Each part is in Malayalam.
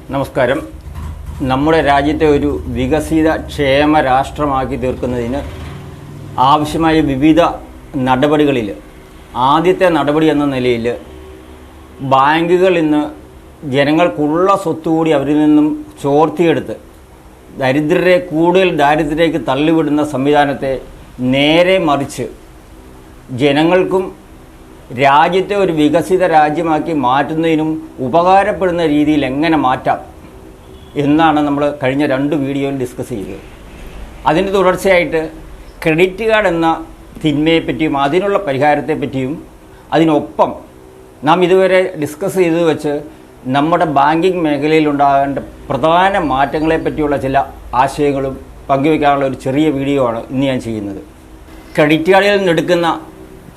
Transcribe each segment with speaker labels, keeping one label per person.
Speaker 1: നമസ്കാരം. നമ്മുടെ രാജ്യത്തെ ഒരു വികസിത ക്ഷേമ രാഷ്ട്രമാക്കി തീർക്കുന്നതിന് ആവശ്യമായ വിവിധ നടപടികളിൽ ആദ്യത്തെ നടപടി എന്ന നിലയിൽ ബാങ്കുകൾ ഇന്ന് ജനങ്ങൾക്കുള്ള സ്വത്തുകൂടി അവരിൽ നിന്നും ചോർത്തിയെടുത്ത് ദരിദ്രരെ കൂടുതൽ ദാരിദ്ര്യത്തിലേക്ക് തള്ളിവിടുന്ന സംവിധാനത്തെ നേരെ മറിച്ച് ജനങ്ങൾക്കും രാജ്യത്തെ ഒരു വികസിത രാജ്യമാക്കി മാറ്റുന്നതിനും ഉപകാരപ്പെടുന്ന രീതിയിൽ എങ്ങനെ മാറ്റാം എന്നാണ് നമ്മൾ കഴിഞ്ഞ 2 വീഡിയോയിൽ ഡിസ്കസ് ചെയ്തത്. അതിൻ്റെ തുടർച്ചയായിട്ട് ക്രെഡിറ്റ് കാർഡ് എന്ന തിന്മയെപ്പറ്റിയും അതിനുള്ള പരിഹാരത്തെപ്പറ്റിയും അതിനൊപ്പം നാം ഇതുവരെ ഡിസ്കസ് ചെയ്തു വെച്ച് നമ്മുടെ ബാങ്കിങ് മേഖലയിൽ ഉണ്ടാകേണ്ട പ്രധാന മാറ്റങ്ങളെപ്പറ്റിയുള്ള ചില ആശയങ്ങളും പങ്കുവയ്ക്കാനുള്ള ഒരു ചെറിയ വീഡിയോ ആണ് ഇന്ന് ഞാൻ ചെയ്യുന്നത്. ക്രെഡിറ്റ് കാർഡിൽ നിന്നെടുക്കുന്ന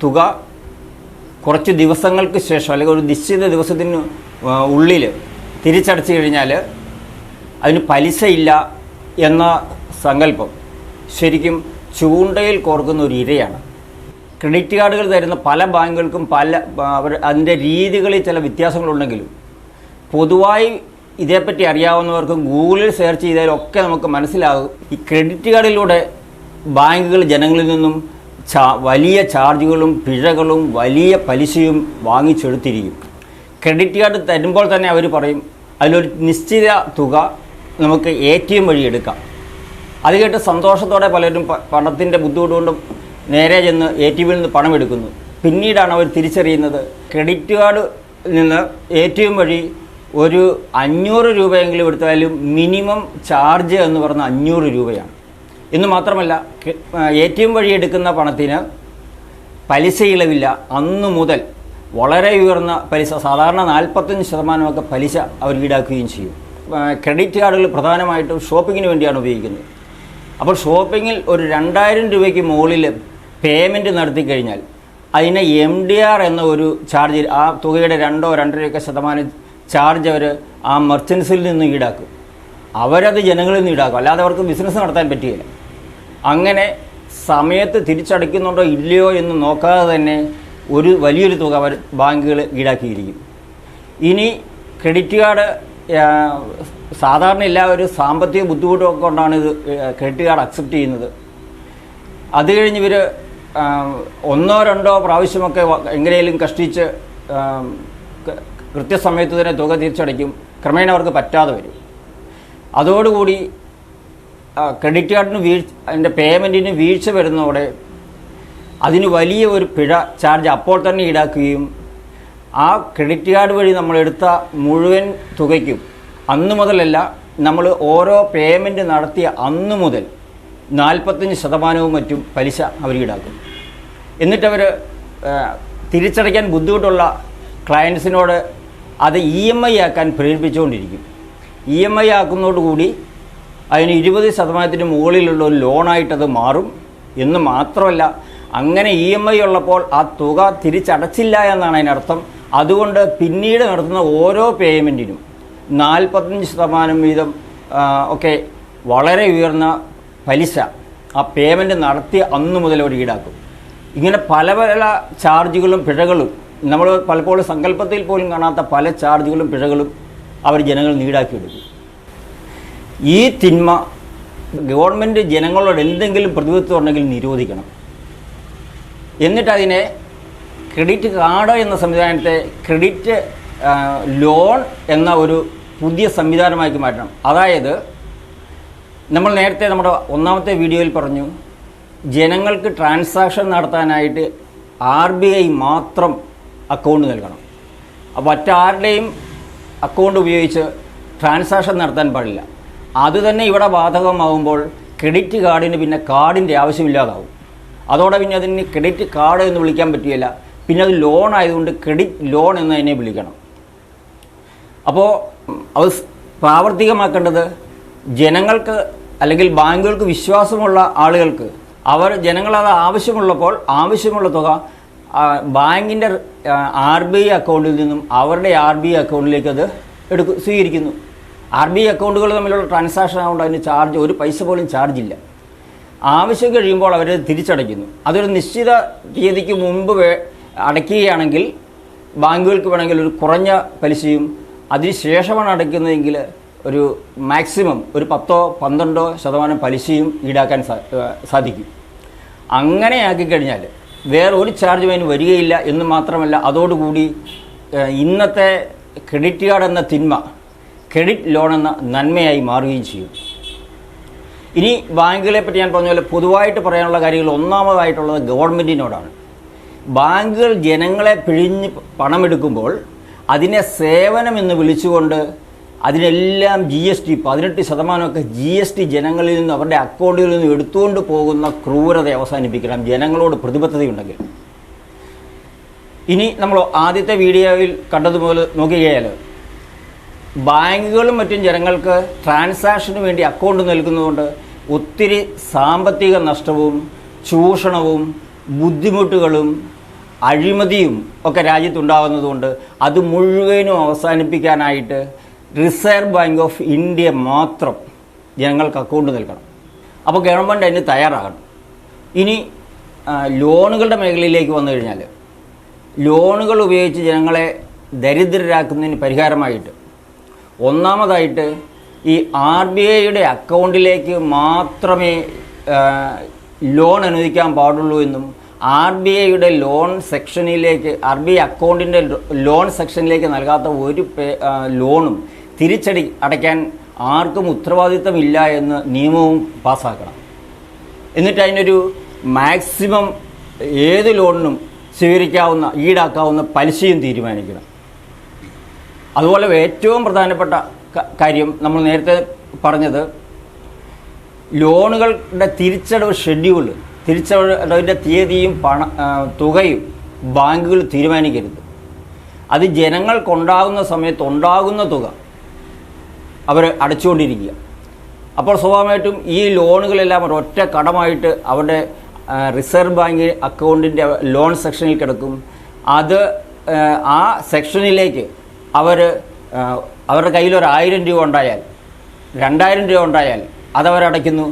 Speaker 1: തുക കുറച്ച് ദിവസങ്ങൾക്ക് ശേഷം അല്ലെങ്കിൽ ഒരു നിശ്ചിത ദിവസത്തിന് ഉള്ളിൽ തിരിച്ചടച്ചു കഴിഞ്ഞാൽ അതിന് പലിശയില്ല എന്ന സങ്കല്പം ശരിക്കും ചൂണ്ടയിൽ കോർക്കുന്ന ഒരു ഇരയാണ്. ക്രെഡിറ്റ് കാർഡുകൾ തരുന്ന പല ബാങ്കുകൾക്കും അതിൻ്റെ രീതികളിൽ ചില വ്യത്യാസങ്ങളുണ്ടെങ്കിലും പൊതുവായി ഇതേപ്പറ്റി അറിയാവുന്നവർക്കും ഗൂഗിളിൽ സെർച്ച് ചെയ്താലൊക്കെ നമുക്ക് മനസ്സിലാകും ഈ ക്രെഡിറ്റ് കാർഡിലൂടെ ബാങ്കുകൾ ജനങ്ങളിൽ നിന്നും വലിയ ചാർജുകളും പിഴകളും വലിയ പലിശയും വാങ്ങിച്ചെടുത്തിരിക്കും. ക്രെഡിറ്റ് കാർഡ് തരുമ്പോൾ തന്നെ അവർ പറയും അതിലൊരു നിശ്ചിത തുക നമുക്ക് ATM വഴി എടുക്കാം. അത് കേട്ട് സന്തോഷത്തോടെ പലരും പണത്തിൻ്റെ ബുദ്ധിമുട്ട് കൊണ്ട് നേരെ ചെന്ന് ATMിൽ നിന്ന് പണം എടുക്കുന്നു. പിന്നീടാണ് അവർ തിരിച്ചറിയുന്നത് ക്രെഡിറ്റ് കാർഡ് നിന്ന് ATM വഴി ഒരു 500 രൂപയെങ്കിലും എടുത്താലും മിനിമം ചാർജ് എന്ന് പറഞ്ഞാൽ 500 രൂപയാണ്. എന്ന് മാത്രമല്ല ATM വഴി എടുക്കുന്ന പണത്തിന് പലിശ ഇളവില്ല. അന്നു മുതൽ വളരെ ഉയർന്ന പലിശ, സാധാരണ 45% പലിശ അവർ ഈടാക്കുകയും ചെയ്യും. ക്രെഡിറ്റ് കാർഡുകൾ പ്രധാനമായിട്ടും ഷോപ്പിങ്ങിന് വേണ്ടിയാണ് ഉപയോഗിക്കുന്നത്. അപ്പോൾ ഷോപ്പിങ്ങിൽ ഒരു 2000 രൂപയ്ക്ക് മുകളിൽ പേയ്മെൻറ്റ് നടത്തി കഴിഞ്ഞാൽ അതിന് MDR എന്ന ഒരു ചാർജ്, ആ തുകയുടെ 2-2.5% ചാർജ് അവർ ആ മെർച്ചൻസിൽ നിന്ന് ഈടാക്കും. അവരത് ജനങ്ങളിൽ നിന്ന് ഈടാക്കും, അല്ലാതെ അവർക്ക് ബിസിനസ് നടത്താൻ പറ്റുകയില്ല. അങ്ങനെ സമയത്ത് തിരിച്ചടയ്ക്കുന്നുണ്ടോ ഇല്ലയോ എന്ന് നോക്കാതെ തന്നെ ഒരു വലിയൊരു തുക അവർ ബാങ്കുകൾ ഈടാക്കിയിരിക്കും. ഇനി ക്രെഡിറ്റ് കാർഡ് സാധാരണ എല്ലാവരും സാമ്പത്തിക ബുദ്ധിമുട്ടൊക്കെ കൊണ്ടാണ് ഇത് ക്രെഡിറ്റ് കാർഡ് അക്സെപ്റ്റ് ചെയ്യുന്നത്. അത് കഴിഞ്ഞ് ഇവർ 1-2 പ്രാവശ്യമൊക്കെ എങ്ങനെയും കഷ്ടിച്ച് കൃത്യസമയത്ത് തന്നെ തുക തിരിച്ചടയ്ക്കും. ക്രമേണ അവർക്ക് പറ്റാതെ വരും. അതോടുകൂടി ക്രെഡിറ്റ് കാർഡിന് അതിൻ്റെ പേയ്മെൻറ്റിന് വീഴ്ച വരുന്നതോടെ അതിന് വലിയ ഒരു പിഴ ചാർജ് അപ്പോൾ തന്നെ ഈടാക്കുകയും ആ ക്രെഡിറ്റ് കാർഡ് വഴി നമ്മളെടുത്ത മുഴുവൻ തുകയ്ക്കും അന്ന് മുതലല്ല, നമ്മൾ ഓരോ പേയ്മെൻറ്റ് നടത്തിയ അന്ന് മുതൽ 45% മറ്റും പലിശ അവർ ഈടാക്കും. എന്നിട്ടവർ തിരിച്ചടയ്ക്കാൻ ബുദ്ധിമുട്ടുള്ള ക്ലയൻസിനോട് അത് EMI ആക്കാൻ പ്രേരിപ്പിച്ചുകൊണ്ടിരിക്കും. EMI ആക്കുന്നതോടുകൂടി അതിന് 20% മുകളിലുള്ള ഒരു ലോണായിട്ടത് മാറും. എന്ന് മാത്രമല്ല, അങ്ങനെ EMI ഉള്ളപ്പോൾ ആ തുക തിരിച്ചടച്ചില്ല എന്നാണ് അതിനർത്ഥം. അതുകൊണ്ട് പിന്നീട് നടത്തുന്ന ഓരോ പേയ്മെൻറ്റിനും 45% വീതം ഒക്കെ വളരെ ഉയർന്ന പലിശ ആ പേയ്മെൻറ്റ് നടത്തിയ അന്ന് മുതൽ അവർ ഈടാക്കും. ഇങ്ങനെ പല പല ചാർജുകളും പിഴകളും, നമ്മൾ പലപ്പോഴും സങ്കല്പത്തിൽ പോലും കാണാത്ത പല ചാർജുകളും പിഴകളും അവർ ജനങ്ങൾ ഈടാക്കിയെടുക്കും. ഈ തിന്മ ഗവൺമെൻറ് ജനങ്ങളോട് എന്തെങ്കിലും പ്രതിബദ്ധത ഉണ്ടെങ്കിൽ നിരോധിക്കണം. എന്നിട്ടതിനെ ക്രെഡിറ്റ് കാർഡ് എന്ന സംവിധാനത്തെ ക്രെഡിറ്റ് ലോൺ എന്ന ഒരു പുതിയ സംവിധാനമാക്കി മാറ്റണം. അതായത് നമ്മൾ നേരത്തെ നമ്മുടെ 1ാമത്തെ വീഡിയോയിൽ പറഞ്ഞു, ജനങ്ങൾക്ക് ട്രാൻസാക്ഷൻ നടത്താനായിട്ട് RBI മാത്രം അക്കൗണ്ട് നൽകണം. അപ്പോൾ മറ്റാരുടെയും അക്കൗണ്ട് ഉപയോഗിച്ച് ട്രാൻസാക്ഷൻ നടത്താൻ പാടില്ല. അതുതന്നെ ഇവിടെ ബാധകമാകുമ്പോൾ ക്രെഡിറ്റ് കാർഡിന് പിന്നെ കാർഡിൻ്റെ ആവശ്യമില്ലാതാവും. അതോടെ പിന്നെ അതിന് ക്രെഡിറ്റ് കാർഡ് എന്ന് വിളിക്കാൻ പറ്റുകയില്ല. പിന്നെ അത് ലോൺ ആയതുകൊണ്ട് ക്രെഡിറ്റ് ലോൺ എന്ന് അതിനെ വിളിക്കണം. അപ്പോൾ അത് പ്രാവർത്തികമാക്കേണ്ടത് ജനങ്ങൾക്ക് അല്ലെങ്കിൽ ബാങ്കുകൾക്ക് വിശ്വാസമുള്ള ആളുകൾക്ക്, ജനങ്ങളത് ആവശ്യമുള്ളപ്പോൾ ആവശ്യമുള്ള തുക ബാങ്കിൻ്റെ RBI അക്കൗണ്ടിൽ നിന്നും അവരുടെ RBI അക്കൗണ്ടിലേക്ക് അത് സ്വീകരിക്കുന്നു. RBI അക്കൗണ്ടുകൾ തമ്മിലുള്ള ട്രാൻസാക്ഷൻ ആയതുകൊണ്ട് അതിന് ചാർജ്, ഒരു പൈസ പോലും ചാർജില്ല. ആവശ്യം കഴിയുമ്പോൾ അവർ തിരിച്ചടയ്ക്കുന്നു. അതൊരു നിശ്ചിത തീയതിക്ക് മുമ്പ് അടയ്ക്കുകയാണെങ്കിൽ ബാങ്കുകൾക്ക് വേണമെങ്കിൽ ഒരു കുറഞ്ഞ പലിശയും അതിനുശേഷമാണ് അടയ്ക്കുന്നതെങ്കിൽ ഒരു മാക്സിമം ഒരു 10-12% പലിശയും ഈടാക്കാൻ സാധിക്കും. അങ്ങനെ ആക്കിക്കഴിഞ്ഞാൽ വേറെ ഒരു ചാർജും അതിന് വരികയില്ല എന്ന് മാത്രമല്ല, അതോടുകൂടി ഇന്നത്തെ ക്രെഡിറ്റ് കാർഡ് എന്ന തിന്മ ക്രെഡിറ്റ് ലോൺ എന്ന നന്മയായി മാറുകയും ചെയ്യും. ഇനി ബാങ്കുകളെ പറ്റി ഞാൻ പറഞ്ഞ പോലെ പൊതുവായിട്ട് പറയാനുള്ള കാര്യങ്ങൾ ഒന്നാമതായിട്ടുള്ളത് ഗവൺമെൻറ്റിനോടാണ്. ബാങ്കുകൾ ജനങ്ങളെ പിഴിഞ്ഞ് പണമെടുക്കുമ്പോൾ അതിനെ സേവനമെന്ന് വിളിച്ചുകൊണ്ട് അതിനെല്ലാം GST 18% GST ജനങ്ങളിൽ നിന്ന് അവരുടെ അക്കൗണ്ടുകളിൽ നിന്ന് എടുത്തുകൊണ്ട് പോകുന്ന ക്രൂരത അവസാനിപ്പിക്കണം, ജനങ്ങളോട് പ്രതിബദ്ധതയുണ്ടെങ്കിൽ. ഇനി നമ്മൾ ആദ്യത്തെ വീഡിയോയിൽ കണ്ടതുപോലെ നോക്കുകയാൽ ബാങ്കുകളും മറ്റും ജനങ്ങൾക്ക് ട്രാൻസാക്ഷന് വേണ്ടി അക്കൗണ്ട് നൽകുന്നതുകൊണ്ട് ഒത്തിരി സാമ്പത്തിക നഷ്ടവും ചൂഷണവും ബുദ്ധിമുട്ടുകളും അഴിമതിയും ഒക്കെ രാജ്യത്തുണ്ടാകുന്നതുകൊണ്ട് അത് മുഴുവനും അവസാനിപ്പിക്കാനായിട്ട് റിസർവ് ബാങ്ക് ഓഫ് ഇന്ത്യ മാത്രം ജനങ്ങൾക്ക് അക്കൗണ്ട് നൽകണം. അപ്പോൾ ഗവൺമെൻറ് അതിന് തയ്യാറാകണം. ഇനി ലോണുകളുടെ മേഖലയിലേക്ക് വന്നു കഴിഞ്ഞാൽ ലോണുകൾ ഉപയോഗിച്ച് ജനങ്ങളെ ദരിദ്രരാക്കുന്നതിന് പരിഹാരമായിട്ട് ഒന്നാമതായിട്ട് ഈ RBIയുടെ അക്കൗണ്ടിലേക്ക് മാത്രമേ ലോൺ അനുവദിക്കാൻ പാടുള്ളൂ എന്നും RBIയുടെ ലോൺ സെക്ഷനിലേക്ക് RBI അക്കൗണ്ടിൻ്റെ ലോൺ സെക്ഷനിലേക്ക് നൽകാത്ത ഒരു ലോണും അടയ്ക്കാൻ ആർക്കും ഉത്തരവാദിത്തമില്ല എന്ന് നിയമവും പാസ്സാക്കണം. എന്നിട്ട് അതിനൊരു മാക്സിമം ഏത് ലോണിനും സ്വീകരിക്കാവുന്ന ഈടാക്കാവുന്ന പലിശയും തീരുമാനിക്കണം. അതുപോലെ ഏറ്റവും പ്രധാനപ്പെട്ട കാര്യം നമ്മൾ നേരത്തെ പറഞ്ഞത് ലോണുകളുടെ തിരിച്ചടവിൻ്റെ തീയതിയും തുകയും ബാങ്കുകൾ തീരുമാനിക്കരുത്. അത് ജനങ്ങൾക്കുണ്ടാകുന്ന സമയത്ത് ഉണ്ടാകുന്ന തുക അവർ അടച്ചുകൊണ്ടിരിക്കുക. അപ്പോൾ സ്വാഭാവികമായിട്ടും ഈ ലോണുകളെല്ലാം ഒരൊറ്റ കടമായിട്ട് അവരുടെ റിസർവ് ബാങ്ക് അക്കൗണ്ടിൻ്റെ ലോൺ സെക്ഷനിൽ കിടക്കും. അത് ആ സെക്ഷനിലേക്ക് അവരുടെ കയ്യിൽ ഒരു 1000 രൂപ ഉണ്ടായാൽ 2000 രൂപ ഉണ്ടായാൽ അതവരടയ്ക്കുന്നു.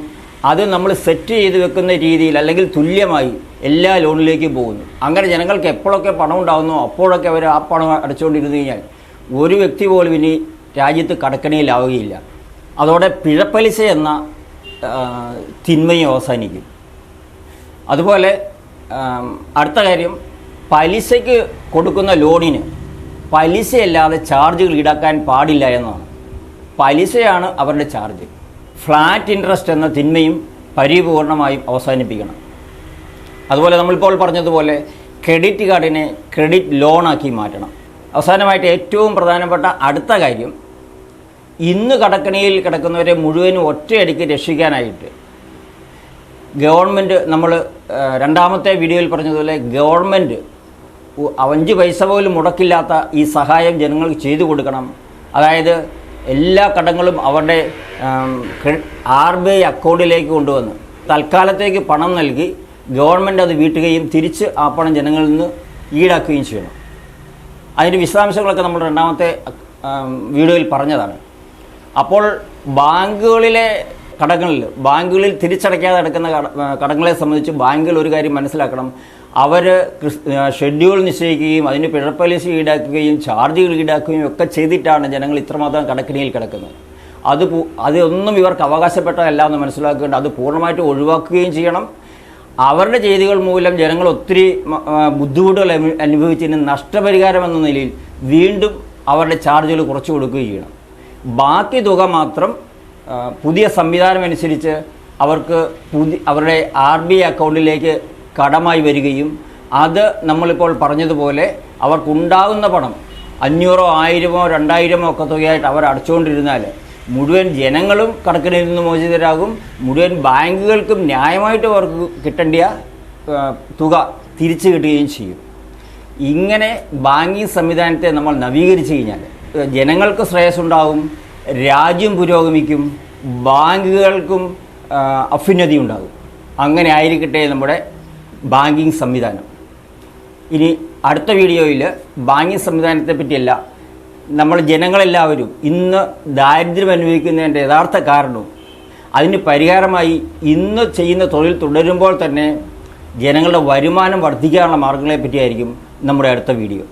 Speaker 1: അത് നമ്മൾ സെറ്റ് ചെയ്ത് വെക്കുന്ന രീതിയിൽ അല്ലെങ്കിൽ തുല്യമായി എല്ലാ ലോണിലേക്കും പോകുന്നു. അങ്ങനെ ജനങ്ങൾക്ക് എപ്പോഴൊക്കെ പണം ഉണ്ടാകുന്നോ അപ്പോഴൊക്കെ അവർ ആ പണം അടച്ചുകൊണ്ടിരുന്നു കഴിഞ്ഞാൽ ഒരു വ്യക്തി പോലും ഇനി രാജ്യത്ത് കടക്കണിയിലാവുകയില്ല. അതോടെ പിഴപ്പലിശ എന്ന തിന്മയും അവസാനിക്കും. അതുപോലെ അടുത്ത കാര്യം, പലിശയ്ക്ക് കൊടുക്കുന്ന ലോണിന് പലിശയല്ലാതെ ചാർജുകൾ ഈടാക്കാൻ പാടില്ല എന്നാണ്. പലിശയാണ് അവരുടെ ചാർജ്. ഫ്ലാറ്റ് ഇൻട്രസ്റ്റ് എന്ന തിന്മയും പരിപൂർണമായും അവസാനിപ്പിക്കണം. അതുപോലെ നമ്മളിപ്പോൾ പറഞ്ഞതുപോലെ ക്രെഡിറ്റ് കാർഡിനെ ക്രെഡിറ്റ് ലോണാക്കി മാറ്റണം. അവസാനമായിട്ട് ഏറ്റവും പ്രധാനപ്പെട്ട അടുത്ത കാര്യം, ഇന്ന് കടക്കണിയിൽ കിടക്കുന്നവരെ മുഴുവനും ഒറ്റയടിക്ക് രക്ഷിക്കാനായിട്ട് ഗവൺമെൻറ്, നമ്മൾ രണ്ടാമത്തെ വീഡിയോയിൽ പറഞ്ഞതുപോലെ ഗവൺമെൻറ് 5 പൈസ പോലും മുടക്കില്ലാത്ത ഈ സഹായം ജനങ്ങൾക്ക് ചെയ്തു കൊടുക്കണം. അതായത് എല്ലാ കടങ്ങളും അവരുടെ RBI അക്കൗണ്ടിലേക്ക് കൊണ്ടുവന്ന് തൽക്കാലത്തേക്ക് പണം നൽകി ഗവൺമെൻറ് അത് വീട്ടുകയും തിരിച്ച് ആ പണം ജനങ്ങളിൽ നിന്ന് ഈടാക്കുകയും ചെയ്യണം. അതിൻ്റെ വിശദാംശങ്ങളൊക്കെ നമ്മൾ രണ്ടാമത്തെ വീഡിയോയിൽ പറഞ്ഞതാണ്. അപ്പോൾ ബാങ്കുകളിൽ തിരിച്ചടയ്ക്കാതെ കിടക്കുന്ന കടങ്ങളെ സംബന്ധിച്ച് ബാങ്കുകൾ ഒരു കാര്യം മനസ്സിലാക്കണം. അവർ ഷെഡ്യൂൾ നിശ്ചയിക്കുകയും അതിന് പിഴപ്പലിശ ഈടാക്കുകയും ചാർജുകൾ ഈടാക്കുകയും ഒക്കെ ചെയ്തിട്ടാണ് ജനങ്ങൾ ഇത്രമാത്രം കടക്കിണിയിൽ കിടക്കുന്നത്. അതൊന്നും ഇവർക്ക് അവകാശപ്പെട്ടതല്ല എന്ന് മനസ്സിലാക്കേണ്ട, അത് പൂർണ്ണമായിട്ട് ഒഴിവാക്കുകയും ചെയ്യണം. അവരുടെ ചെയ്തികൾ മൂലം ജനങ്ങൾ ഒത്തിരി ബുദ്ധിമുട്ടുകൾ അനുഭവിച്ചതിന് നഷ്ടപരിഹാരം എന്ന നിലയിൽ വീണ്ടും അവരുടെ ചാർജുകൾ കുറച്ചു കൊടുക്കുകയും ചെയ്യണം. ബാക്കി തുക മാത്രം പുതിയ സംവിധാനം അനുസരിച്ച് അവർക്ക് അവരുടെ RBI അക്കൗണ്ടിലേക്ക് കടമായി വരികയും അത് നമ്മളിപ്പോൾ പറഞ്ഞതുപോലെ അവർക്കുണ്ടാകുന്ന പണം 500, 1000, 2000 ഒക്കെ തുകയായിട്ട് അവർ അടച്ചുകൊണ്ടിരുന്നാൽ മുഴുവൻ ജനങ്ങളും കടക്കിണിയിൽ നിന്ന് മോചിതരാകും. മുഴുവൻ ബാങ്കുകൾക്കും ന്യായമായിട്ട് അവർക്ക് കിട്ടേണ്ട തുക തിരിച്ചു കിട്ടുകയും ചെയ്യും. ഇങ്ങനെ ബാങ്കിങ് സംവിധാനത്തെ നമ്മൾ നവീകരിച്ചു കഴിഞ്ഞാൽ ജനങ്ങൾക്ക് ശ്രേയസ്സുണ്ടാകും, രാജ്യം പുരോഗമിക്കും, ബാങ്കുകൾക്കും അഭ്യുന്നതി ഉണ്ടാകും. അങ്ങനെ ആയിരിക്കട്ടെ നമ്മുടെ ബാങ്കിങ് സംവിധാനം. ഇനി അടുത്ത വീഡിയോയിൽ ബാങ്കിങ് സംവിധാനത്തെ പറ്റിയല്ല, നമ്മൾ ജനങ്ങളെല്ലാവരും ഇന്ന് ദാരിദ്ര്യം അനുഭവിക്കുന്നതിൻ്റെ യഥാർത്ഥ കാരണവും അതിന് പരിഹാരമായി ഇന്ന് ചെയ്യുന്ന തൊഴിൽ തുടരുമ്പോൾ തന്നെ ജനങ്ങളുടെ വരുമാനം വർദ്ധിക്കാനുള്ള മാർഗങ്ങളെ പറ്റിയായിരിക്കും നമ്മുടെ അടുത്ത വീഡിയോ.